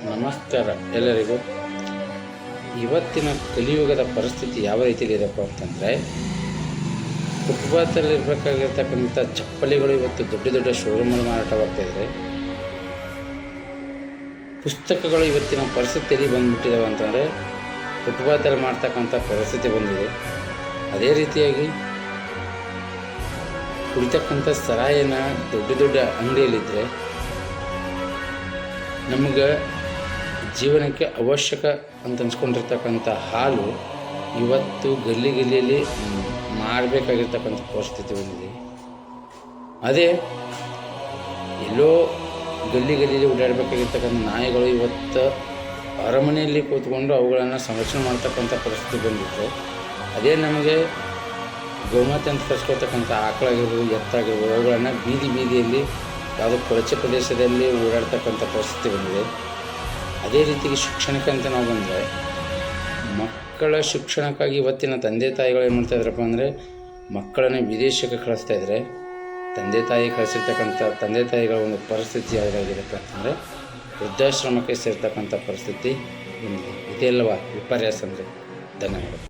ನಮಸ್ಕಾರ ಎಲ್ಲರಿಗೂ. ಇವತ್ತಿನ ಕಲಿಯುಗದ ಪರಿಸ್ಥಿತಿ ಯಾವ ರೀತಿಯಲ್ಲಿದೆಪ್ಪ ಅಂತಂದರೆ, ಫುಟ್ಪಾತಲ್ಲಿರಬೇಕಾಗಿರ್ತಕ್ಕಂಥ ಚಪ್ಪಲಿಗಳು ಇವತ್ತು ದೊಡ್ಡ ದೊಡ್ಡ ಶೋರೂಮಲ್ಲಿ ಮಾರಾಟವಾಗ್ತಾಯಿದೆ. ಪುಸ್ತಕಗಳು ಇವತ್ತಿನ ಪರಿಸ್ಥಿತಿಯಲ್ಲಿ ಬಂದುಬಿಟ್ಟಿದ್ದಾವೆ ಅಂತಂದರೆ ಫುಟ್ಪಾತಲ್ಲಿ ಮಾಡ್ತಕ್ಕಂಥ ಪರಿಸ್ಥಿತಿ ಬಂದಿದೆ. ಅದೇ ರೀತಿಯಾಗಿ ಕುಡಿತಕ್ಕಂಥ ಸರಾಯಿನ ದೊಡ್ಡ ದೊಡ್ಡ ಅಂಗಡಿಯಲ್ಲಿದ್ದರೆ ನಮಗೆ ಜೀವನಕ್ಕೆ ಅವಶ್ಯಕ ಅಂತ ಅನ್ಸ್ಕೊಂಡಿರ್ತಕ್ಕಂಥ ಹಾಲು ಇವತ್ತು ಗಲ್ಲಿಯಲ್ಲಿ ಮಾಡಬೇಕಾಗಿರ್ತಕ್ಕಂಥ ಪರಿಸ್ಥಿತಿ ಬಂದಿದೆ. ಅದೇ ಎಲ್ಲೋ ಗಲ್ಲಿಯಲ್ಲಿ ಓಡಾಡಬೇಕಾಗಿರ್ತಕ್ಕಂಥ ನಾಯಿಗಳು ಇವತ್ತು ಅರಮನೆಯಲ್ಲಿ ಕೂತ್ಕೊಂಡು ಅವುಗಳನ್ನು ಸಂರಕ್ಷಣೆ ಮಾಡ್ತಕ್ಕಂಥ ಪರಿಸ್ಥಿತಿ ಬಂದಿತ್ತು. ಅದೇ ನಮಗೆ ಗೋಮಾತೆ ಅಂತ ಕರೆಸ್ಕೊಳ್ತಕ್ಕಂಥ ಆಕಳಾಗಿರ್ಬೋದು, ಎತ್ತಾಗಿರ್ಬೋದು, ಅವುಗಳನ್ನು ಬೀದಿಯಲ್ಲಿ ಯಾವುದೋ ಕೊಳಚೆ ಪ್ರದೇಶದಲ್ಲಿ ಓಡಾಡ್ತಕ್ಕಂಥ ಪರಿಸ್ಥಿತಿ ಬಂದಿದೆ. ಅದೇ ರೀತಿಗೆ ಶಿಕ್ಷಣಕ್ಕೆ ಅಂತ ನಾವು ಬಂದರೆ, ಮಕ್ಕಳ ಶಿಕ್ಷಣಕ್ಕಾಗಿ ಇವತ್ತಿನ ತಂದೆ ತಾಯಿಗಳು ಏನು ಮಾಡ್ತಾಯಿದ್ರಪ್ಪ ಅಂದರೆ, ಮಕ್ಕಳನ್ನೇ ವಿದೇಶಕ್ಕೆ ಕಳಿಸ್ತಾಯಿದ್ರೆ ತಂದೆ ತಾಯಿಗಳ ಒಂದು ಪರಿಸ್ಥಿತಿ ಯಾವುದಾಗಿದೆಪ್ಪ ಅಂತಂದರೆ ವೃದ್ಧಾಶ್ರಮಕ್ಕೆ ಸೇರ್ತಕ್ಕಂಥ ಪರಿಸ್ಥಿತಿ ಬಂದಿದೆ. ಇದೆಲ್ಲವ ವಿಪರ್ಯಾಸ ಅಂದರೆ. ಧನ್ಯವಾದ.